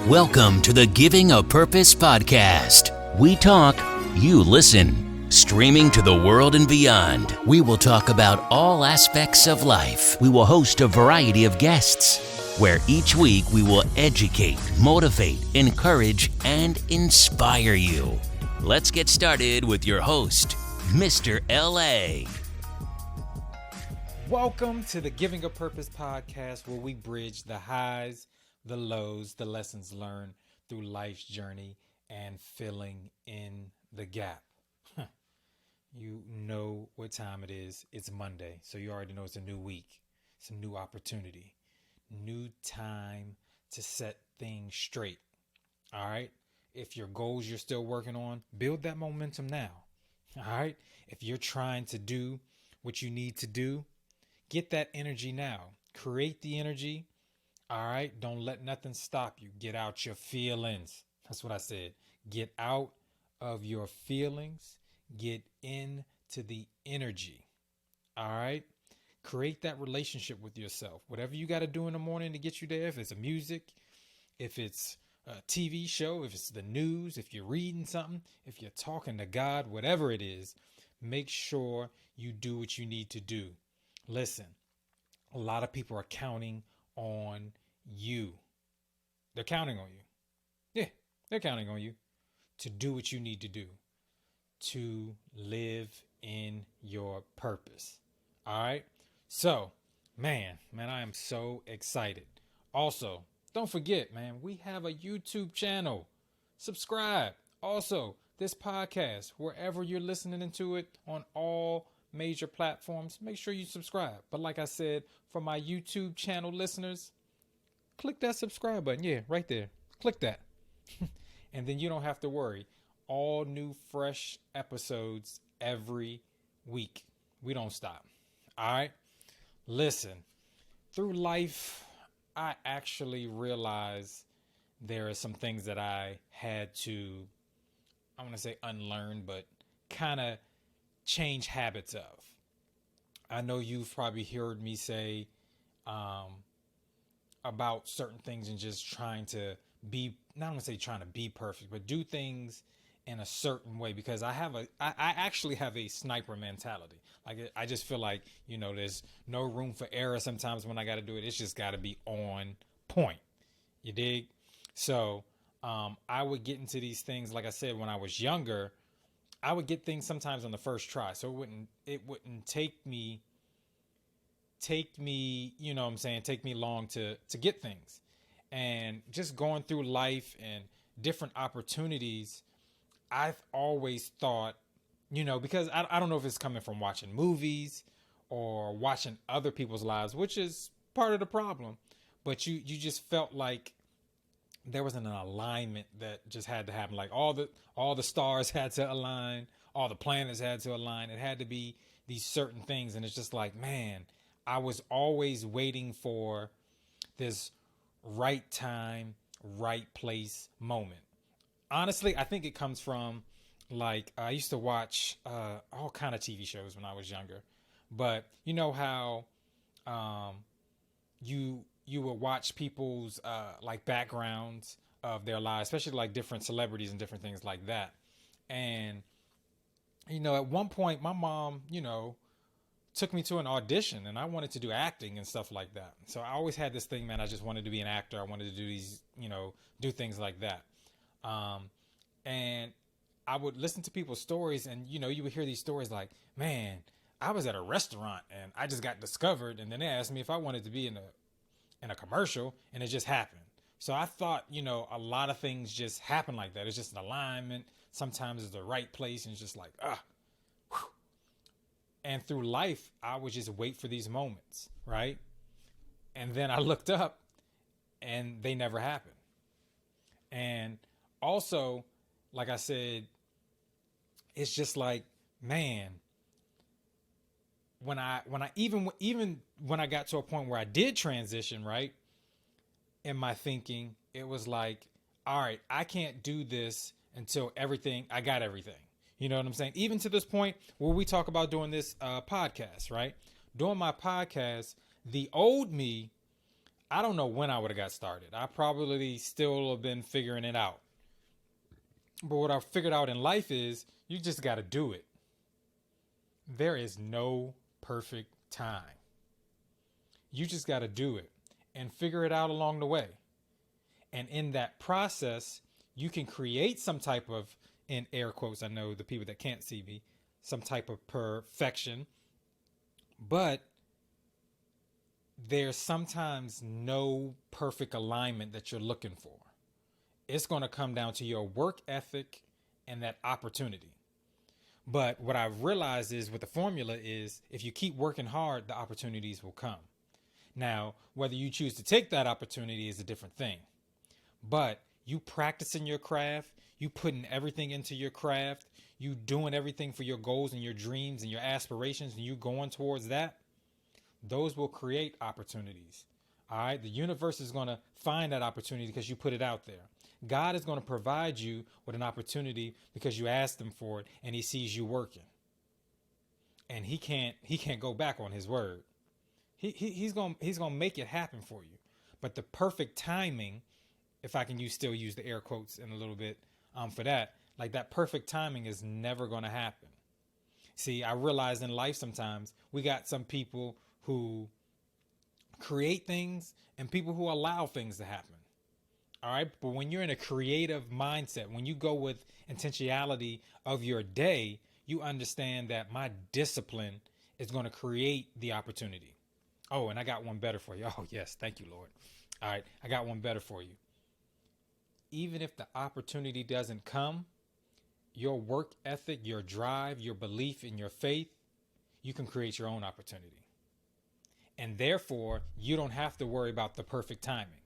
Welcome to the Giving a Purpose podcast. We talk, you listen. Streaming to the world and beyond, we will talk about all aspects of life. We will host a variety of guests, where each week we will educate, motivate, encourage, and inspire you. Let's get started with your host, Mr. L.A. Welcome to the Giving a Purpose podcast, where we bridge the highs, the lows, the lessons learned through life's journey and filling in the gap. You know what time it is. It's Monday, so you already know it's a new week. It's a new opportunity, new time to set things straight. All right. If your goals you're still working on, build that momentum now. All right. If you're trying to do what you need to do, get that energy now. Create the energy. All right. Don't let nothing stop you. Get out your feelings. That's what I said. Get out of your feelings. Get into the energy. All right. Create that relationship with yourself. Whatever you got to do in the morning to get you there. If it's a music, if it's a TV show, if it's the news, if you're reading something, if you're talking to God, whatever it is, make sure you do what you need to do. Listen, a lot of people are counting on you. They're counting on you. Yeah, they're counting on you to do what you need to do, to live in your purpose. All right. So, man, I am so excited. Also, don't forget, man, we have a YouTube channel. Subscribe. Also, this podcast, wherever you're listening to it on all major platforms, make sure you subscribe. But like I said, for my YouTube channel listeners, click that subscribe button. Yeah, right there. Click that. And then you don't have to worry. All new fresh episodes every week. We don't stop. All right. Listen, through life, I actually realized there are some things that I had to, I want to say unlearn, but kind of change habits of. I know you've probably heard me say about certain things and just trying to be, not going to say trying to be perfect, but do things in a certain way, because I actually have a sniper mentality. Like, I just feel like, there's no room for error sometimes when I got to do it. It's just got to be on point. You dig? So I would get into these things, like I said, when I was younger. I would get things sometimes on the first try. So it wouldn't take me, take me long to get things. And just going through life and different opportunities, I've always thought, because I don't know if it's coming from watching movies or watching other people's lives, which is part of the problem. But you just felt like there wasn't an alignment that just had to happen. Like all the stars had to align, all the planets had to align. It had to be these certain things. And it's just like, man, I was always waiting for this right time, right place moment. Honestly, I think it comes from, like, I used to watch all kind of TV shows when I was younger. But you know how you would watch people's like backgrounds of their lives, especially like different celebrities and different things like that. And, at one point my mom, took me to an audition, and I wanted to do acting and stuff like that. So I always had this thing, man, I just wanted to be an actor. I wanted to do these, do things like that. And I would listen to people's stories, and, you would hear these stories like, man, I was at a restaurant and I just got discovered. And then they asked me if I wanted to be in a commercial, and it just happened. So I thought, a lot of things just happen like that. It's just an alignment. Sometimes it's the right place, and it's just like, whew. And through life, I would just wait for these moments. Right. And then I looked up and they never happened. And also, like I said, it's just like, man, when I even when I got to a point where I did transition, right, in my thinking, it was like, all right, I can't do this until I got everything. You know what I'm saying? Even to this point where we talk about doing this podcast, right? Doing my podcast, the old me, I don't know when I would have got started. I probably still have been figuring it out. But what I figured out in life is you just got to do it. There is no perfect time. You just got to do it and figure it out along the way. And in that process, you can create some type of, in air quotes, I know the people that can't see me, some type of perfection. But there's sometimes no perfect alignment that you're looking for. It's going to come down to your work ethic and that opportunity. But what I've realized is with the formula is if you keep working hard, the opportunities will come. Now, whether you choose to take that opportunity is a different thing. But you practicing your craft, you putting everything into your craft, you doing everything for your goals and your dreams and your aspirations, and you going towards that, those will create opportunities. All right. The universe is going to find that opportunity because you put it out there. God is going to provide you with an opportunity because you asked him for it and he sees you working. And he can't go back on his word. He's going to make it happen for you. But the perfect timing, if I can still use the air quotes in a little bit for that, like that perfect timing is never going to happen. See, I realize in life sometimes we got some people who create things and people who allow things to happen. All right. But when you're in a creative mindset, when you go with intentionality of your day, you understand that my discipline is going to create the opportunity. Oh, and I got one better for you. Oh, yes. Thank you, Lord. All right. I got one better for you. Even if the opportunity doesn't come, your work ethic, your drive, your belief in your faith, you can create your own opportunity. And therefore, you don't have to worry about the perfect timing.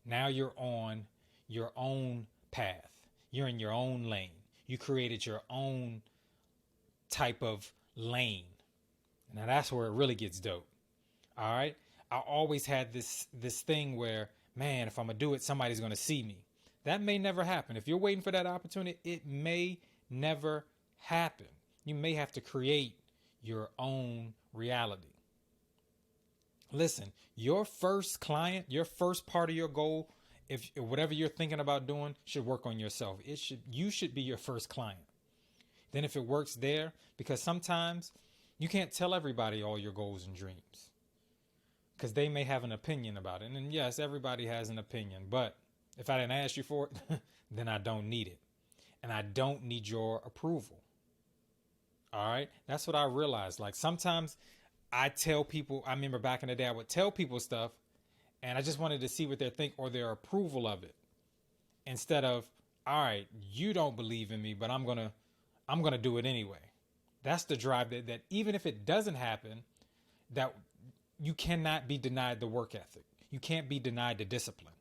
Now you're on your own path. You're in your own lane. You created your own type of lane. Now that's where it really gets dope. All right. I always had this thing where, man, if I'm going to do it, somebody's going to see me. That may never happen. If you're waiting for that opportunity, it may never happen. You may have to create your own reality. Listen, your first client, your first part of your goal, if whatever you're thinking about doing should work on yourself. You should be your first client. Then if it works there, because sometimes you can't tell everybody all your goals and dreams because they may have an opinion about it. And yes, everybody has an opinion, but if I didn't ask you for it, then I don't need it. And I don't need your approval. All right. That's what I realized. Like sometimes I tell people, I remember back in the day, I would tell people stuff and I just wanted to see what they think or their approval of it. Instead of, all right, you don't believe in me, but I'm going to do it anyway. That's the drive that even if it doesn't happen, that you cannot be denied the work ethic. You can't be denied the discipline.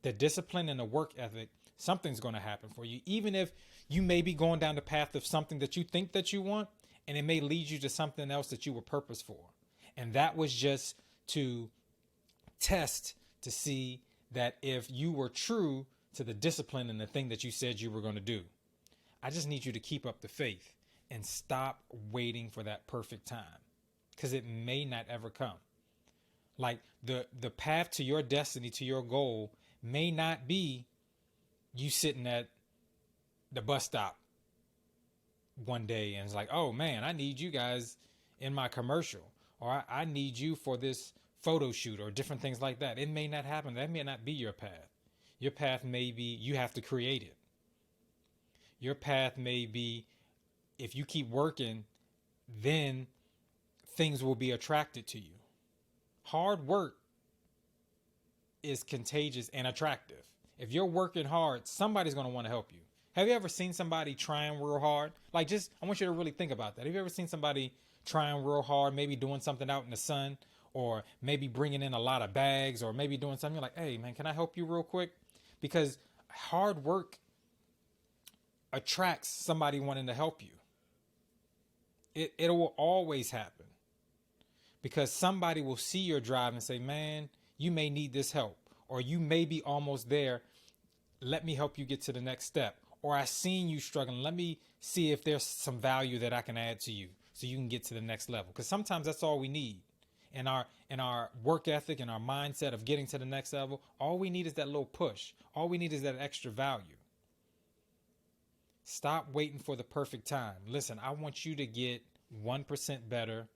The discipline and the work ethic, something's going to happen for you. Even if you may be going down the path of something that you think that you want, and it may lead you to something else that you were purposed for. And that was just to test to see that if you were true to the discipline and the thing that you said you were going to do. I just need you to keep up the faith and stop waiting for that perfect time because it may not ever come. Like the path to your destiny, to your goal may not be you sitting at the bus stop one day and it's like, oh man, I need you guys in my commercial, or I need you for this photo shoot or different things like that. It may not happen. That may not be your path. Your path may be you have to create it. Your path may be if you keep working, then things will be attracted to you. Hard work is contagious and attractive. If you're working hard, somebody's going to want to help you. Have you ever seen somebody trying real hard? Like I want you to really think about that. Have you ever seen somebody trying real hard, maybe doing something out in the sun or maybe bringing in a lot of bags or maybe doing something? You're like, hey man, can I help you real quick? Because hard work attracts somebody wanting to help you. It will always happen because somebody will see your drive and say, man, you may need this help or you may be almost there. Let me help you get to the next step. Or I seen you struggling. Let me see if there's some value that I can add to you so you can get to the next level. Because sometimes that's all we need. in our work ethic and our mindset of getting to the next level, all we need is that little push. All we need is that extra value. Stop waiting for the perfect time. Listen, I want you to get 1% better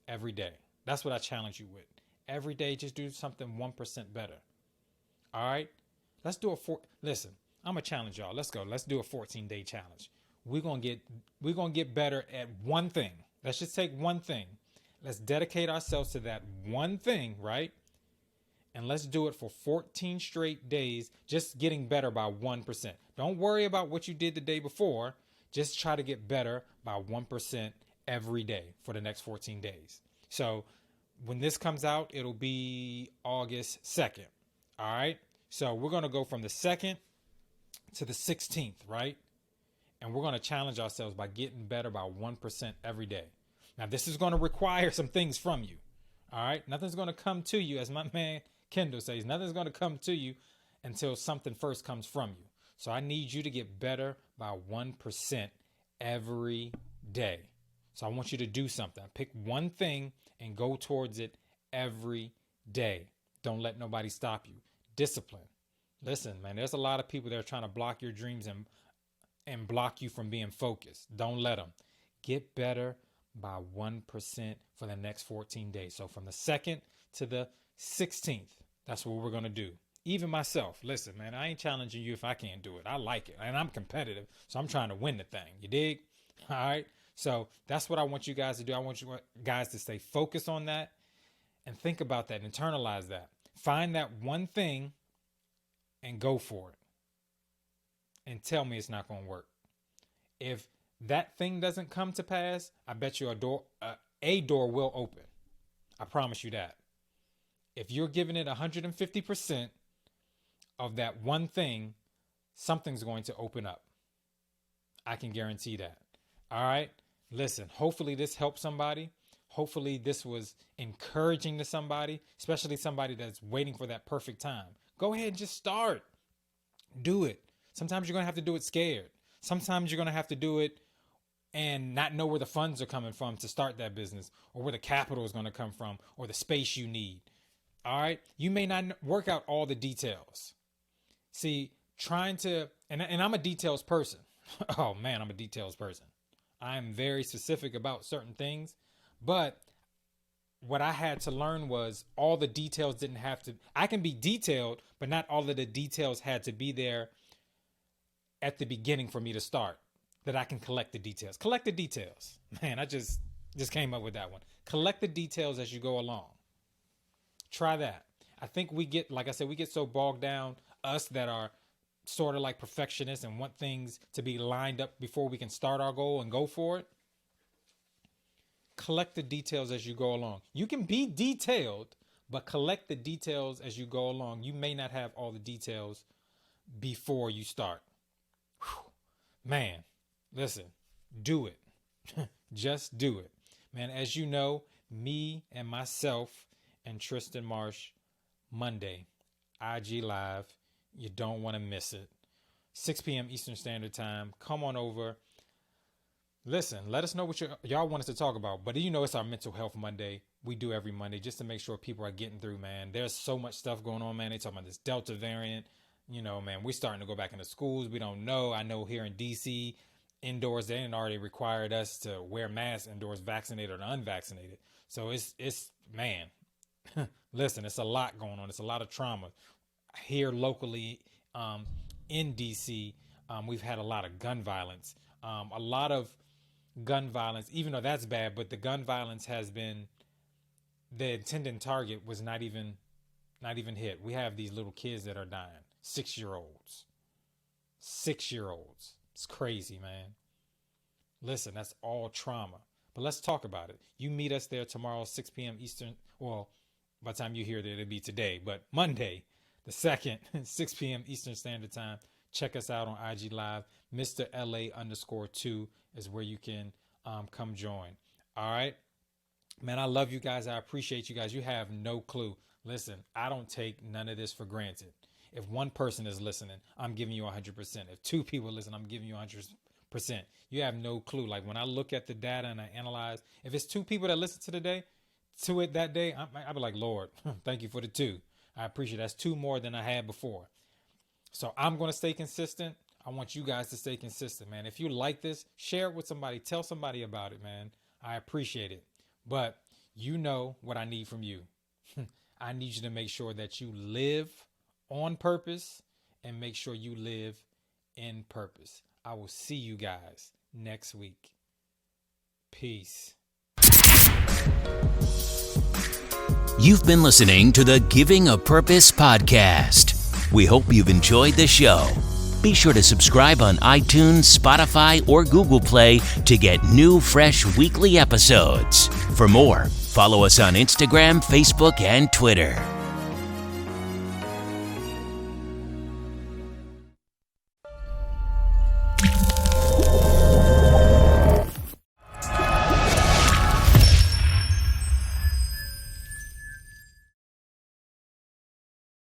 every day. That's what I challenge you with. Every day, just do something 1% better. All right? Let's do listen, I'm going to challenge y'all. Let's go. Let's do a 14-day challenge. We're going to get better at one thing. Let's just take one thing. Let's dedicate ourselves to that one thing, right? And let's do it for 14 straight days, just getting better by 1%. Don't worry about what you did the day before. Just try to get better by 1% every day for the next 14 days. So when this comes out, it'll be August 2nd. All right. So we're going to go from the 2nd to the 16th, right? And we're going to challenge ourselves by getting better by 1% every day. Now, this is going to require some things from you. All right. Nothing's going to come to you, as my man Kendall says, nothing's going to come to you until something first comes from you. So I need you to get better by 1% every day. So I want you to do something. Pick one thing and go towards it every day. Don't let nobody stop you. Discipline. Listen, man, there's a lot of people that are trying to block your dreams and block you from being focused. Don't let them. Get better by 1% for the next 14 days. So from the 2nd to the 16th, that's what we're going to do. Even myself, listen, man, I ain't challenging you if I can't do it. I like it and I'm competitive. So I'm trying to win the thing. You dig? All right. So that's what I want you guys to do. I want you guys to stay focused on that and think about that, internalize that. Find that one thing and go for it. And tell me it's not going to work. If that thing doesn't come to pass, I bet you a door will open. I promise you that. If you're giving it 150% of that one thing, something's going to open up. I can guarantee that. All right. Listen, hopefully this helped somebody. Hopefully this was encouraging to somebody, especially somebody that's waiting for that perfect time. Go ahead and just start. Do it. Sometimes you're going to have to do it scared. Sometimes you're going to have to do it and not know where the funds are coming from to start that business, or where the capital is going to come from, or the space you need. All right. You may not work out all the details. See, and I'm a details person. Oh man, I'm a details person. I'm very specific about certain things, but what I had to learn was all the details didn't have to, I can be detailed, but not all of the details had to be there at the beginning for me to start, that I can collect the details. Collect the details. Man, I just came up with that one. Collect the details as you go along. Try that. I think we get so bogged down, us that are sort of like perfectionists and want things to be lined up before we can start our goal and go for it. Collect the details as you go along. You can be detailed, but collect the details as you go along. You may not have all the details before you start. Whew. Man, listen, do it. Just do it. Man, as you know, me and myself and Tristan Marsh, Monday, IG Live. You don't want to miss it. 6 p.m. Eastern Standard Time. Come on over. Listen, let us know what y'all want us to talk about. But it's our Mental Health Monday. We do every Monday just to make sure people are getting through, man. There's so much stuff going on, man. They talking about this Delta variant. Man, we're starting to go back into schools. We don't know. I know here in D.C., indoors, they ain't already required us to wear masks indoors, vaccinated or unvaccinated. So it's man, listen, it's a lot going on. It's a lot of trauma. Here locally in DC, we've had a lot of gun violence. A lot of gun violence, even though that's bad, but the gun violence has been, the intended target was not even hit. We have these little kids that are dying. 6-year-olds. 6-year-olds. It's crazy, man. Listen, that's all trauma. But let's talk about it. You meet us there tomorrow, 6 p.m. Eastern. Well, by the time you hear that, it'll be today. But Monday, the 2nd, 6 p.m. Eastern Standard Time. Check us out on IG Live. Mr. LA_2 is where you can come join. All right. Man, I love you guys. I appreciate you guys. You have no clue. Listen, I don't take none of this for granted. If one person is listening, I'm giving you 100%. If 2 people listen, I'm giving you 100%. You have no clue. Like when I look at the data and I analyze, if it's 2 people that listen to to it that day, I'd be like, Lord, thank you for the 2. I appreciate it. That's 2 more than I had before. So I'm going to stay consistent. I want you guys to stay consistent, man. If you like this, share it with somebody. Tell somebody about it, man. I appreciate it. But you know what I need from you. I need you to make sure that you live on purpose and make sure you live in purpose. I will see you guys next week. Peace. You've been listening to the Giving a Purpose podcast. We hope you've enjoyed the show. Be sure to subscribe on iTunes, Spotify, or Google Play to get new, fresh weekly episodes. For more, follow us on Instagram, Facebook, and Twitter.